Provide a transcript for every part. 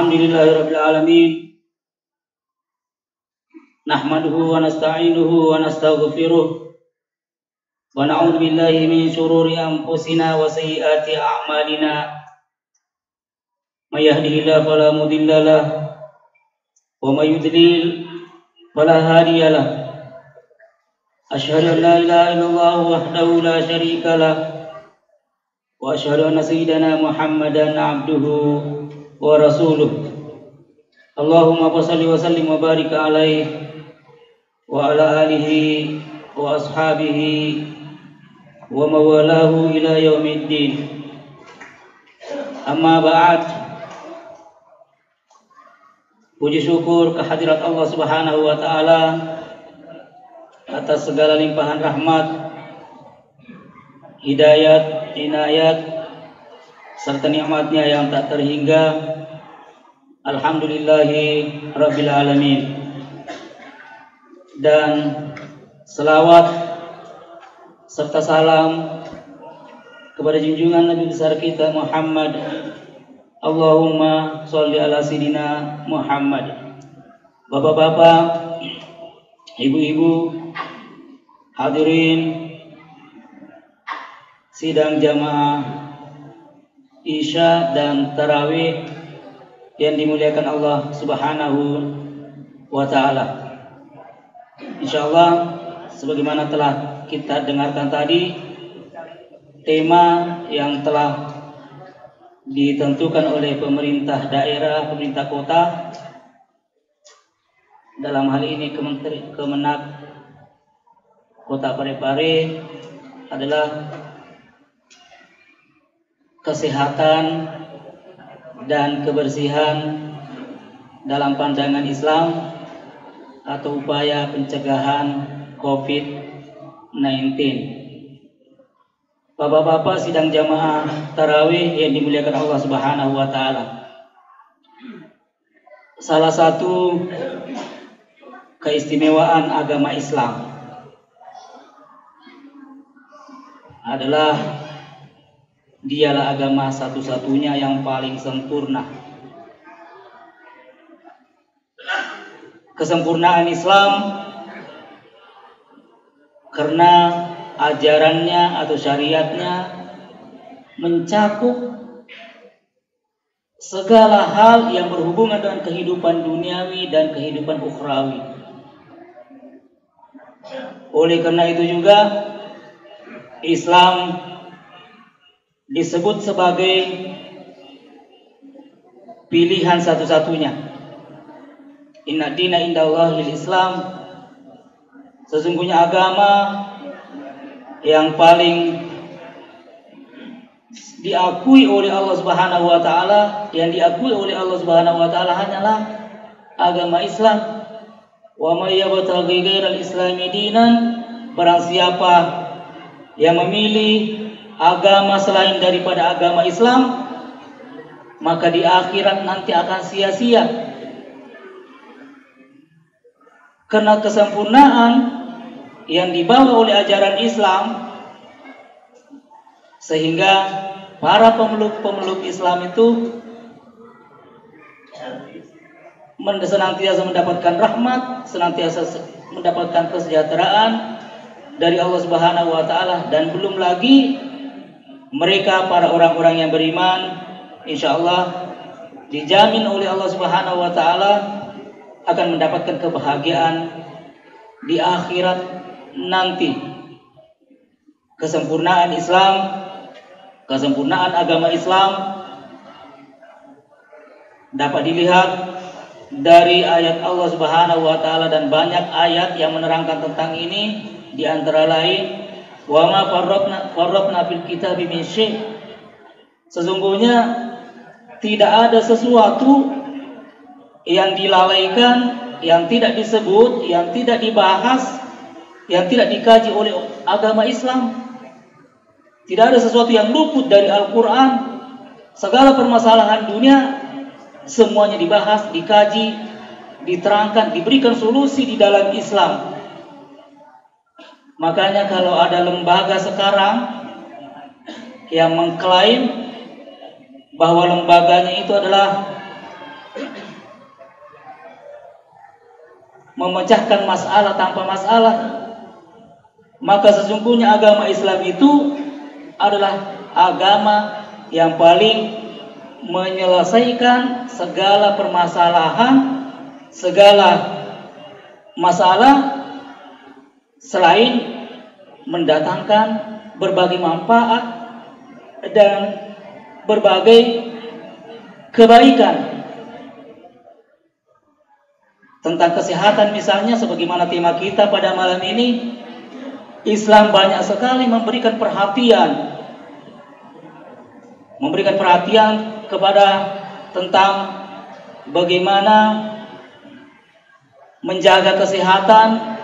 Alhamdulillahirabbil alamin. Nahmaduhu wa nasta'inuhu wa nastaghfiruh wa na'udzu billahi min shururi anfusina wa sayyiati a'malina. May yahdihillahu fala mudilla lahu wa may yudlil fala hadiya lahu. Asyhadu an la ilaha illallah wahdahu la syarika lahu wa asyhadu anna sayyidana Muhammadan abduhu wa rasuluh. Allahumma shalli wa sallim wa barik alaihi wa ala alihi wa ashabihi wa mawalahu ila yaumiddin. Amma ba'd. Puji syukur kehadirat Allah Subhanahu wa taala atas segala limpahan rahmat, hidayat, inayat serta nikmatnya yang tak terhingga. Alhamdulillahi rabbil alamin. Dan selawat serta salam kepada junjungan Nabi besar kita Muhammad. Allahumma sholli ala sayyidina Muhammad. Bapak-bapak, ibu-ibu, hadirin sidang jamaah Isya dan Tarawih yang dimuliakan Allah Subhanahu wa taala. Insyaallah sebagaimana telah kita dengarkan tadi, tema yang telah ditentukan oleh pemerintah daerah, pemerintah kota, dalam hal ini Kemenak Kota Parepare, adalah kesehatan dan kebersihan dalam pandangan Islam atau upaya pencegahan COVID-19. Bapak-bapak sidang jamaah tarawih yang dimuliakan Allah Subhanahu wa taala. Salah satu keistimewaan agama Islam adalah dialah agama satu-satunya yang paling sempurna. Kesempurnaan Islam karena ajarannya atau syariatnya mencakup segala hal yang berhubungan dengan kehidupan duniawi dan kehidupan ukhrawi. Oleh karena itu juga Islam disebut sebagai pilihan satu-satunya. Inna dina indallahil Islam. Sesungguhnya agama yang paling diakui oleh Allah Subhanahu wa taala, yang diakui oleh Allah Subhanahu wa taala hanyalah agama Islam. Wa may yabtaghi ghairal islami dinan, barang siapa yang memilih agama selain daripada agama Islam, maka di akhirat nanti akan sia-sia. Karena kesempurnaan yang dibawa oleh ajaran Islam, sehingga para pemeluk Islam itu senantiasa mendapatkan rahmat, senantiasa mendapatkan kesejahteraan dari Allah Subhanahu wa taala. Dan belum lagi mereka para orang-orang yang beriman, insyaallah dijamin oleh Allah Subhanahu wa taala akan mendapatkan kebahagiaan di akhirat nanti. Kesempurnaan Islam, kesempurnaan agama Islam dapat dilihat dari ayat Allah Subhanahu wa taala, dan banyak ayat yang menerangkan tentang ini, di antara lain wa ma farraqna fil kitabi min syai'. Sesungguhnya tidak ada sesuatu yang dilalaikan, yang tidak disebut, yang tidak dibahas, yang tidak dikaji oleh agama Islam. Tidak ada sesuatu yang luput dari Al-Quran. Segala permasalahan dunia semuanya dibahas, dikaji, diterangkan, diberikan solusi di dalam Islam. Makanya kalau ada lembaga sekarang yang mengklaim bahwa lembaganya itu adalah memecahkan masalah tanpa masalah. Maka sesungguhnya agama Islam itu adalah agama yang paling menyelesaikan segala permasalahan, segala masalah, selain mendatangkan berbagai manfaat dan berbagai kebaikan. Tentang kesehatan misalnya, sebagaimana tema kita pada malam ini, Islam banyak sekali memberikan perhatian kepada tentang bagaimana menjaga kesehatan,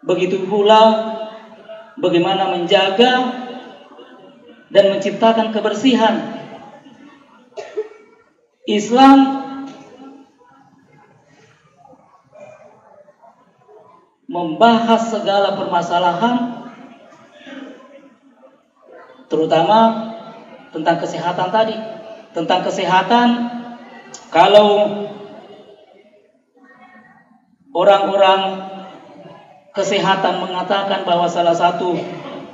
begitu pula bagaimana menjaga dan menciptakan kebersihan. Islam membahas segala permasalahan, terutama tentang kesehatan tadi. Tentang kesehatan, kalau orang-orang kesehatan mengatakan bahwa salah satu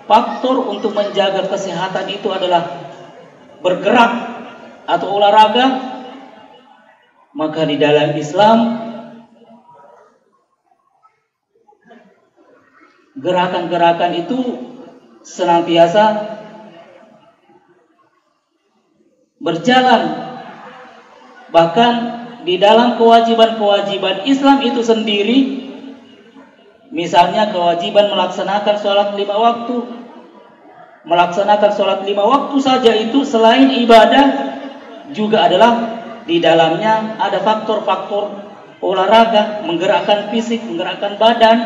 faktor untuk menjaga kesehatan itu adalah bergerak atau olahraga, maka di dalam Islam gerakan-gerakan itu senantiasa berjalan. Bahkan di dalam kewajiban-kewajiban Islam itu sendiri, misalnya kewajiban melaksanakan sholat 5 waktu. Melaksanakan sholat 5 waktu saja itu selain ibadah juga adalah di dalamnya ada faktor-faktor olahraga, menggerakkan fisik, menggerakkan badan,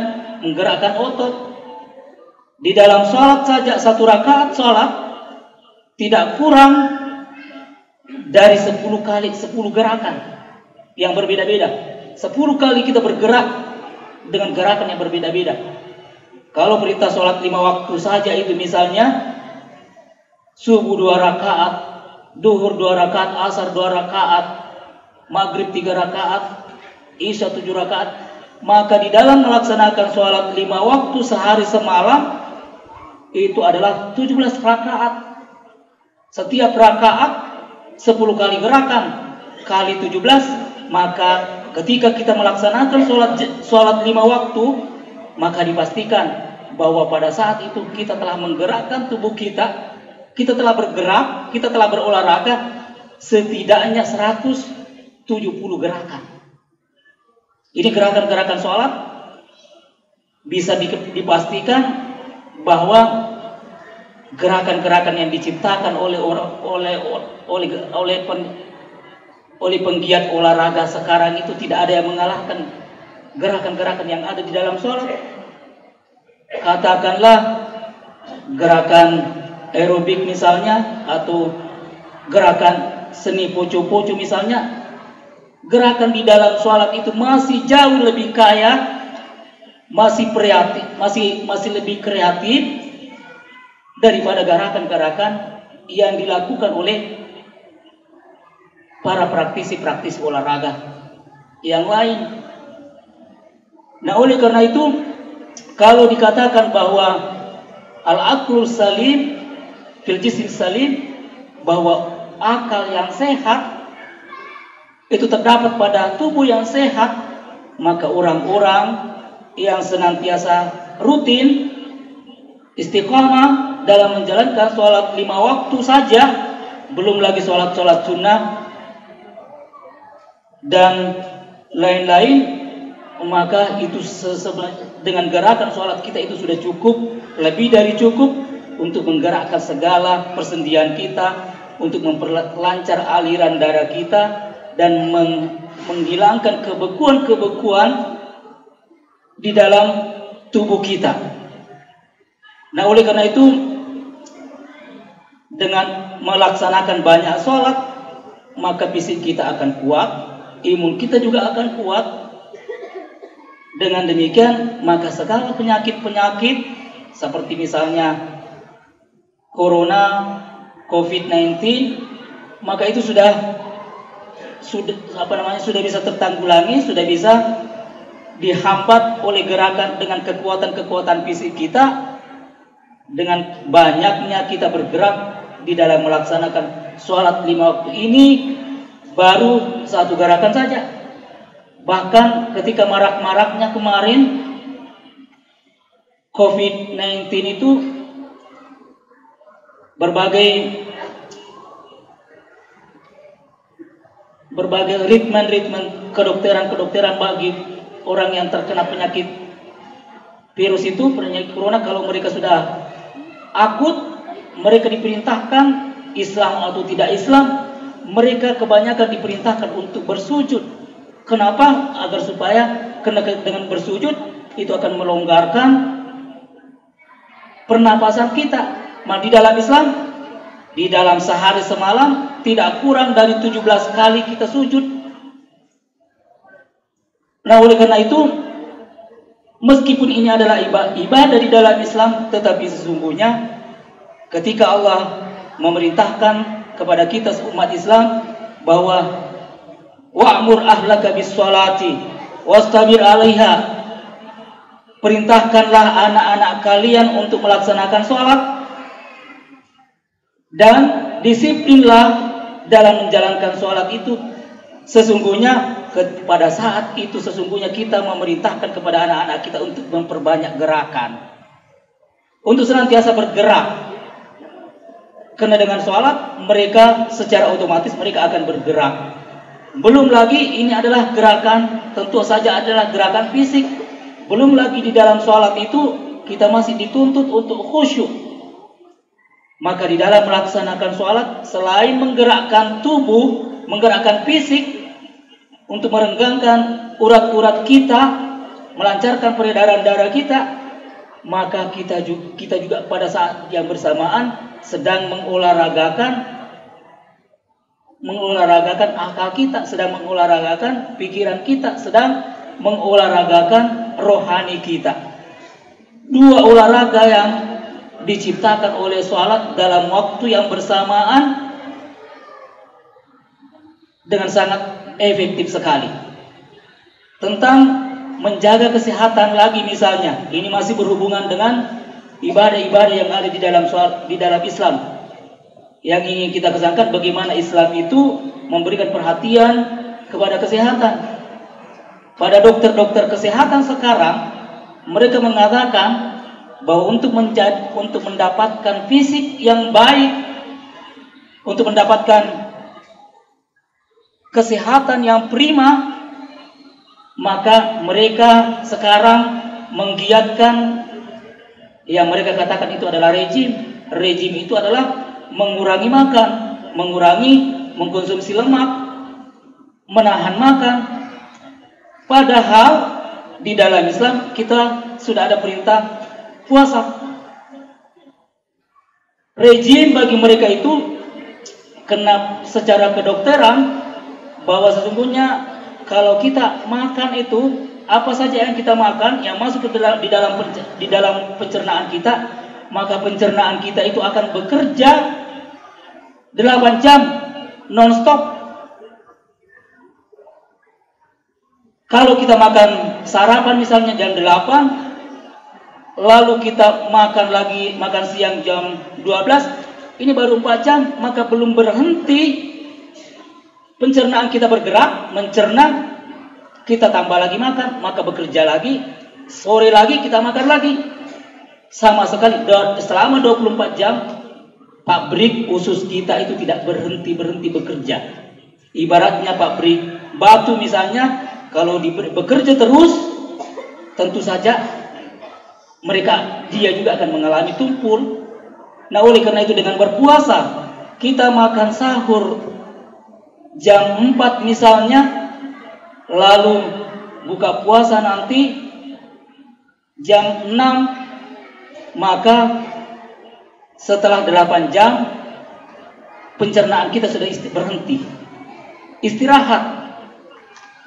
menggerakkan otot. Di dalam sholat saja, 1 rakaat sholat tidak kurang dari 10 kali 10 gerakan yang berbeda-beda. 10 kali kita bergerak dengan gerakan yang berbeda-beda. Kalau perintah sholat 5 waktu saja itu misalnya subuh 2 rakaat, duhur 2 rakaat, asar 2 rakaat, maghrib 3 rakaat, isya 7 rakaat, maka di dalam melaksanakan sholat 5 waktu sehari semalam itu adalah 17 rakaat. Setiap rakaat 10 kali gerakan kali 17, maka ketika kita melaksanakan sholat 5 waktu, maka dipastikan bahwa pada saat itu kita telah menggerakkan tubuh kita telah bergerak, kita telah berolahraga setidaknya 170 gerakan. Ini gerakan-gerakan sholat bisa dipastikan bahwa gerakan-gerakan yang diciptakan oleh penggiat olahraga sekarang itu tidak ada yang mengalahkan gerakan-gerakan yang ada di dalam sholat. Katakanlah gerakan aerobik misalnya, atau gerakan seni poco-poco misalnya, gerakan di dalam sholat itu masih jauh lebih kaya, masih kreatif, masih lebih kreatif daripada gerakan-gerakan yang dilakukan oleh para praktisi olahraga yang lain. Nah, oleh karena itu, kalau dikatakan bahwa al-aqlul salim fil jism salim, bahwa akal yang sehat itu terdapat pada tubuh yang sehat, maka orang-orang yang senantiasa rutin istiqamah dalam menjalankan sholat 5 waktu saja, belum lagi sholat-sholat sunnah dan lain-lain, maka itu dengan gerakan sholat kita itu sudah cukup, lebih dari cukup untuk menggerakkan segala persendian kita, untuk memperlancar aliran darah kita dan menghilangkan kebekuan-kebekuan di dalam tubuh kita. Nah, oleh karena itu, dengan melaksanakan banyak sholat, maka fisik kita akan kuat, imun kita juga akan kuat. Dengan demikian, maka segala penyakit-penyakit seperti misalnya corona, COVID-19, maka itu sudah sudah bisa tertanggulangi, sudah bisa dihambat oleh gerakan dengan kekuatan fisik kita. Dengan banyaknya kita bergerak di dalam melaksanakan sholat 5 waktu ini, baru satu gerakan saja. Bahkan ketika marak-maraknya kemarin COVID-19 itu, berbagai ritmen kedokteran bagi orang yang terkena penyakit virus itu, penyakit corona, kalau mereka sudah akut, mereka diperintahkan, Islam atau tidak Islam, mereka kebanyakan diperintahkan untuk bersujud. Kenapa? Agar supaya dengan bersujud itu akan melonggarkan pernapasan kita. Di dalam Islam, di dalam sehari semalam tidak kurang dari 17 kali kita sujud. Nah, oleh karena itu, meskipun ini adalah ibadah di dalam Islam, tetapi sesungguhnya ketika Allah memerintahkan kepada kita umat Islam bahwa wa'mur ahlaka bis-sholati wastabir 'alaiha, perintahkanlah anak-anak kalian untuk melaksanakan sholat dan disiplinlah dalam menjalankan sholat itu. Sesungguhnya pada saat itu sesungguhnya kita memerintahkan kepada anak-anak kita untuk memperbanyak gerakan, untuk senantiasa bergerak. Karena dengan sholat mereka secara otomatis mereka akan bergerak. Belum lagi ini adalah gerakan, tentu saja adalah gerakan fisik. Belum lagi di dalam sholat itu kita masih dituntut untuk khusyuk. Maka di dalam melaksanakan sholat, selain menggerakkan tubuh, menggerakkan fisik, untuk merenggangkan urat-urat kita, melancarkan peredaran darah kita, maka kita juga pada saat yang bersamaan sedang mengolahragakan akal kita, sedang mengolahragakan pikiran kita, sedang mengolahragakan rohani kita. Dua olahraga yang diciptakan oleh sholat dalam waktu yang bersamaan dengan sangat efektif sekali. Tentang menjaga kesehatan lagi misalnya, ini masih berhubungan dengan ibadah-ibadah yang ada di dalam Islam. Yang ingin kita kesankan bagaimana Islam itu memberikan perhatian kepada kesehatan. Pada dokter-dokter kesehatan sekarang, mereka mengatakan bahwa untuk mendapatkan fisik yang baik, untuk mendapatkan kesehatan yang prima, maka mereka sekarang menggiatkan yang mereka katakan itu adalah rejim. Rejim itu adalah mengurangi makan, mengkonsumsi lemak, menahan makan. Padahal di dalam Islam kita sudah ada perintah puasa. Rejim bagi mereka itu kena secara kedokteran bahwa sesungguhnya kalau kita makan itu, apa saja yang kita makan yang masuk di dalam pencernaan kita, maka pencernaan kita itu akan bekerja 8 jam non-stop. Kalau kita makan sarapan misalnya jam 8, lalu kita makan siang jam 12, ini baru 4 jam, maka belum berhenti pencernaan kita bergerak, mencerna, kita tambah lagi makan, maka bekerja lagi, sore lagi kita makan lagi. Sama sekali selama 24 jam pabrik usus kita itu tidak berhenti bekerja. Ibaratnya pabrik batu misalnya, kalau bekerja terus, tentu saja dia juga akan mengalami tumpul. Nah, oleh karena itu dengan berpuasa, kita makan sahur jam 4 misalnya, lalu buka puasa nanti jam 6, maka setelah 8 jam pencernaan kita sudah berhenti, istirahat.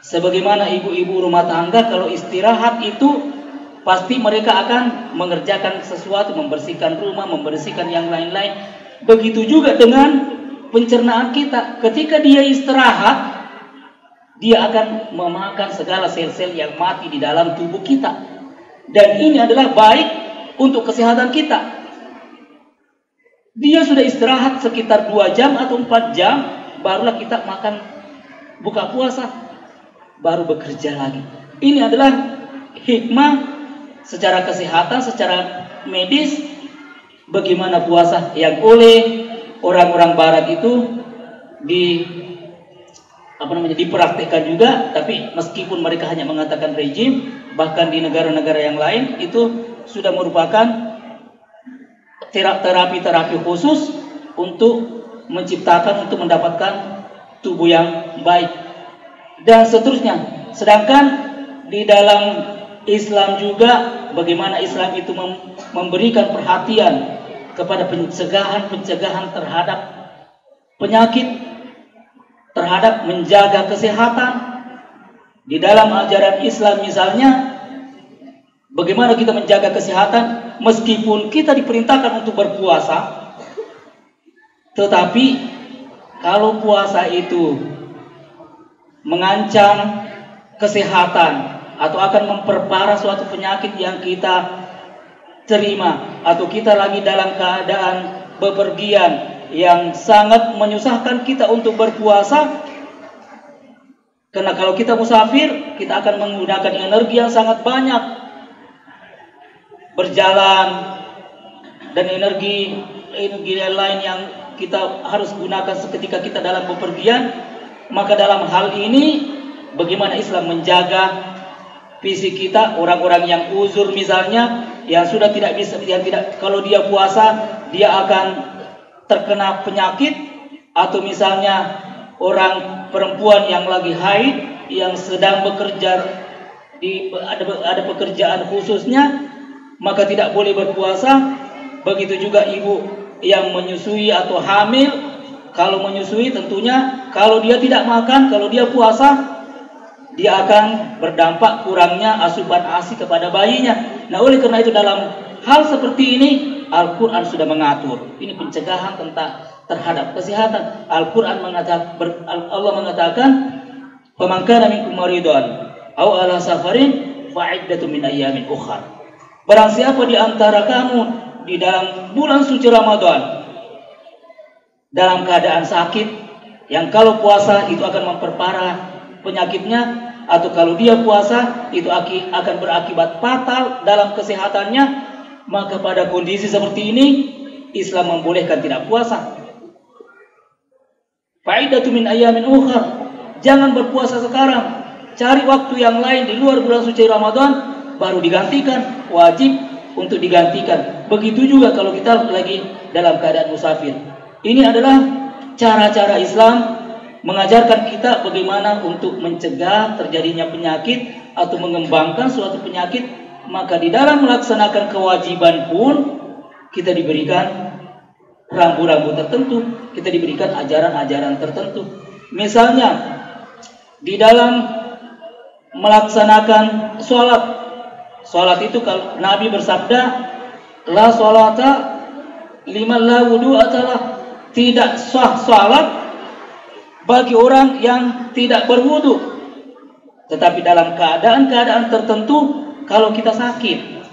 Sebagaimana ibu-ibu rumah tangga kalau istirahat itu pasti mereka akan mengerjakan sesuatu, membersihkan rumah, membersihkan yang lain-lain. Begitu juga dengan pencernaan kita. Ketika dia istirahat, dia akan memakan segala sel-sel yang mati di dalam tubuh kita. Dan ini adalah baik untuk kesehatan kita. Dia sudah istirahat sekitar 2 jam atau 4 jam, barulah kita makan buka puasa, baru bekerja lagi. Ini adalah hikmah secara kesehatan, secara medis, bagaimana puasa yang oleh orang-orang barat itu dipraktikkan juga. Tapi meskipun mereka hanya mengatakan rejim, bahkan di negara-negara yang lain itu sudah merupakan terapi-terapi khusus untuk menciptakan, untuk mendapatkan tubuh yang baik dan seterusnya. Sedangkan di dalam Islam juga, bagaimana Islam itu memberikan perhatian kepada pencegahan terhadap penyakit, terhadap menjaga kesehatan. Di dalam ajaran Islam misalnya, bagaimana kita menjaga kesehatan meskipun kita diperintahkan untuk berpuasa, tetapi kalau puasa itu mengancam kesehatan atau akan memperparah suatu penyakit yang kita terima, atau kita lagi dalam keadaan bepergian yang sangat menyusahkan kita untuk berpuasa, karena kalau kita musafir, kita akan menggunakan energi yang sangat banyak berjalan, dan energi lain yang kita harus gunakan seketika kita dalam bepergian. Maka dalam hal ini, bagaimana Islam menjaga fisik kita? Orang-orang yang uzur misalnya, yang sudah tidak bisa, kalau dia puasa dia akan terkena penyakit, atau misalnya orang perempuan yang lagi haid, yang sedang bekerja ada pekerjaan khususnya, maka tidak boleh berpuasa. Begitu juga ibu yang menyusui atau hamil. Kalau menyusui tentunya kalau dia tidak makan, kalau dia puasa, dia akan berdampak kurangnya asupan ASI kepada bayinya. Nah, oleh karena itu dalam hal seperti ini Al-Quran sudah mengatur. Ini pencegahan terhadap kesehatan. Al-Quran mengatakan, Allah mengatakan, "Faman kana minkum maridan aw ala safarin fa'iddatun min ayyamin ukhra." Barang siapa di antara kamu di dalam bulan suci Ramadan dalam keadaan sakit, yang kalau puasa itu akan memperparah penyakitnya, atau kalau dia puasa itu akan berakibat fatal dalam kesehatannya, maka pada kondisi seperti ini Islam membolehkan tidak puasa. Fa'idatu min ayyamin ukhra. Jangan berpuasa sekarang, cari waktu yang lain di luar bulan suci Ramadan, baru digantikan, wajib untuk digantikan. Begitu juga kalau kita lagi dalam keadaan musafir. Ini adalah cara-cara Islam mengajarkan kita bagaimana untuk mencegah terjadinya penyakit atau mengembangkan suatu penyakit. Maka di dalam melaksanakan kewajiban pun kita diberikan rambu-rambu tertentu, kita diberikan ajaran-ajaran tertentu. Misalnya di dalam melaksanakan sholat itu, kalau Nabi bersabda, la sholata liman la wudu'atalah, tidak sah salat bagi orang yang tidak berwudu. Tetapi dalam keadaan-keadaan tertentu, kalau kita sakit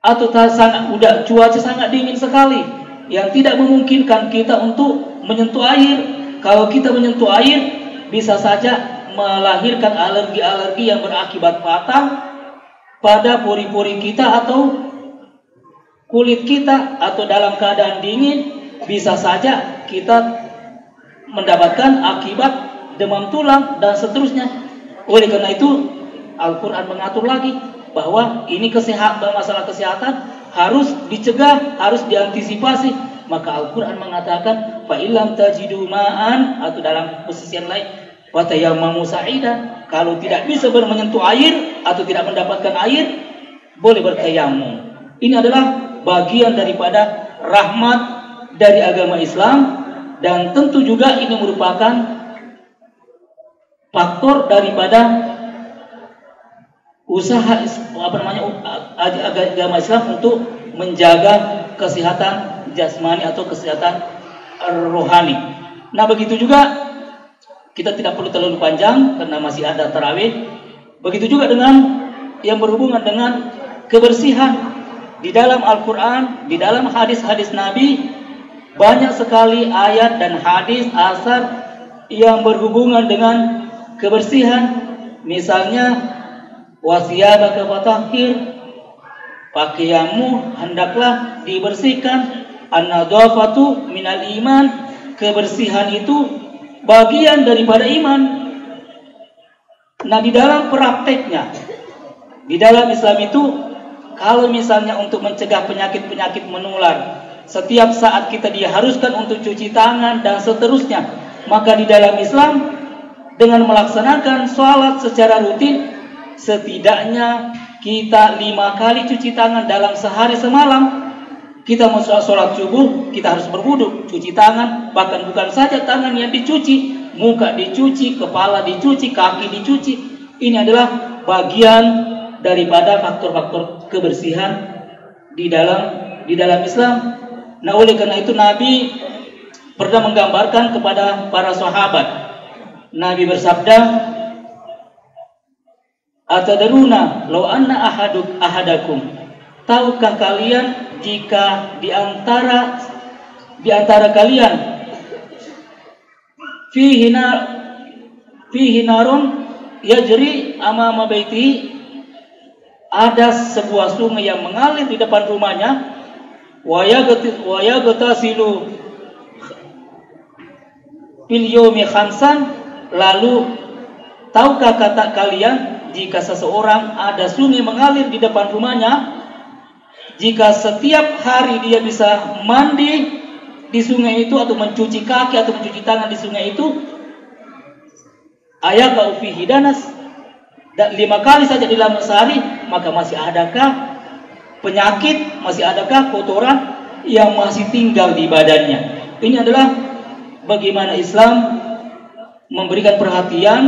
atau cuaca sangat dingin sekali yang tidak memungkinkan kita untuk menyentuh air, kalau kita menyentuh air bisa saja melahirkan alergi-alergi yang berakibat fatal pada pori-pori kita atau kulit kita, atau dalam keadaan dingin bisa saja kita mendapatkan akibat demam tulang dan seterusnya. Oleh karena itu Al-Quran mengatur lagi bahwa ini masalah kesehatan harus dicegah, harus diantisipasi. Maka Al-Quran mengatakan, fa illam tajidu ma'an, atau dalam posisi yang lain, wa tayammamu sa'idan, kalau tidak bisa menyentuh air atau tidak mendapatkan air, boleh bertayamum. Ini adalah bagian daripada rahmat dari agama Islam, dan tentu juga ini merupakan faktor daripada usaha agama Islam untuk menjaga kesehatan jasmani atau kesehatan rohani. Nah, begitu juga kita tidak perlu terlalu panjang karena masih ada tarawih. Begitu juga dengan yang berhubungan dengan kebersihan. Di dalam Al-Quran, di dalam hadis-hadis Nabi, banyak sekali ayat dan hadis asar yang berhubungan dengan kebersihan. Misalnya, wasiyabaka fatahhir, pakaianmu hendaklah dibersihkan. An-nadhafatu minal iman, kebersihan itu bagian daripada iman. Nah, di dalam prakteknya, di dalam Islam itu, kalau misalnya untuk mencegah penyakit-penyakit menular, setiap saat kita diharuskan untuk cuci tangan dan seterusnya, maka di dalam Islam dengan melaksanakan sholat secara rutin, setidaknya kita 5 kali cuci tangan dalam sehari semalam. Kita mau sholat subuh, kita harus berwudu, cuci tangan, bahkan bukan saja tangan yang dicuci, muka dicuci, kepala dicuci, kaki dicuci. Ini adalah bagian daripada faktor-faktor kebersihan di dalam Islam. Nah, oleh karena itu Nabi pernah menggambarkan kepada para sahabat. Nabi bersabda, "Atadaruna law anna ahadakum, tahukah kalian jika di antara kalian fihi narun yajri amama baiti, ada sebuah sungai yang mengalir di depan rumahnya, wa yaghtasilu fil yawmi khamsan, lalu tahukah kata kalian jika seseorang ada sungai mengalir di depan rumahnya, jika setiap hari dia bisa mandi di sungai itu atau mencuci kaki atau mencuci tangan di sungai itu, ayaqa'u fihi danas, 5 kali saja di dalam sehari, maka masih adakah penyakit, masih adakah kotoran yang masih tinggal di badannya. Ini adalah bagaimana Islam memberikan perhatian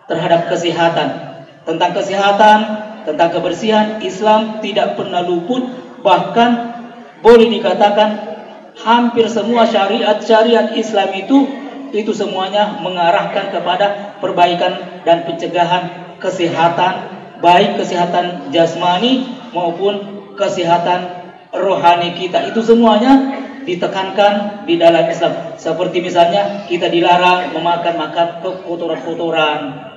terhadap kesehatan. Tentang kesehatan, tentang kebersihan, Islam tidak pernah luput. Bahkan boleh dikatakan hampir semua syariat Islam itu semuanya mengarahkan kepada perbaikan dan pencegahan kesehatan, baik kesehatan jasmani maupun kesehatan rohani kita. Itu semuanya ditekankan di dalam Islam. Seperti misalnya kita dilarang memakan kotoran-kotoran,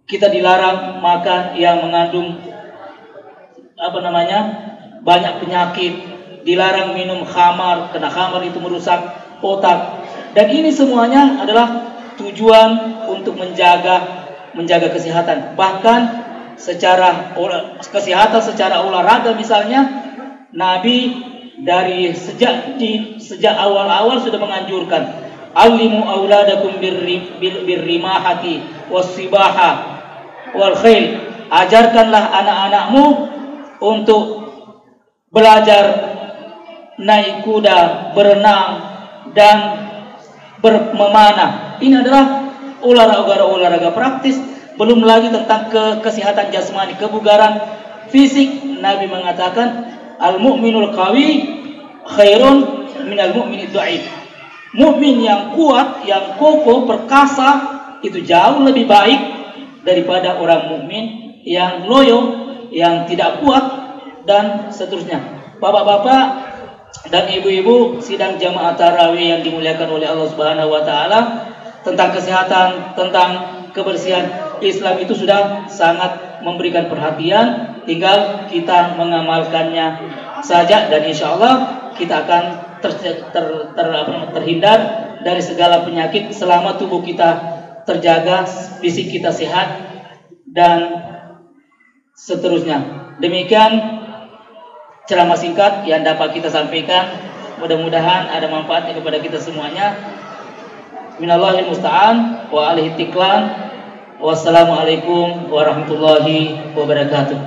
kita dilarang makan yang mengandung banyak penyakit, dilarang minum khamar karena khamar itu merusak otak. Dan ini semuanya adalah tujuan untuk menjaga kesehatan. Bahkan secara kesehatan secara olahraga misalnya, Nabi dari sejak awal-awal sudah menganjurkan, alimu auladakum birrimahati wassibaha wal khail, ajarkanlah anak-anakmu untuk belajar naik kuda, berenang dan memanah. Ini adalah olahraga praktis. Belum lagi tentang kesehatan jasmani, kebugaran fisik. Nabi mengatakan, al-mu'minul qawi khairun minal mu'minid dha'if. Mukmin yang kuat, yang kokoh, perkasa itu jauh lebih baik daripada orang mukmin yang loyo, yang tidak kuat dan seterusnya. Bapak-bapak dan ibu-ibu sidang jamaah tarawih yang dimuliakan oleh Allah Subhanahu wa taala, tentang kesehatan, tentang kebersihan, Islam itu sudah sangat memberikan perhatian, tinggal kita mengamalkannya saja, dan insya Allah kita akan terhindar dari segala penyakit selama tubuh kita terjaga, fisik kita sehat dan seterusnya. Demikian ceramah singkat yang dapat kita sampaikan. Mudah-mudahan ada manfaatnya kepada kita semuanya. Minallahil musta'an wa alaihi tiklan. Wassalamualaikum warahmatullahi wabarakatuh.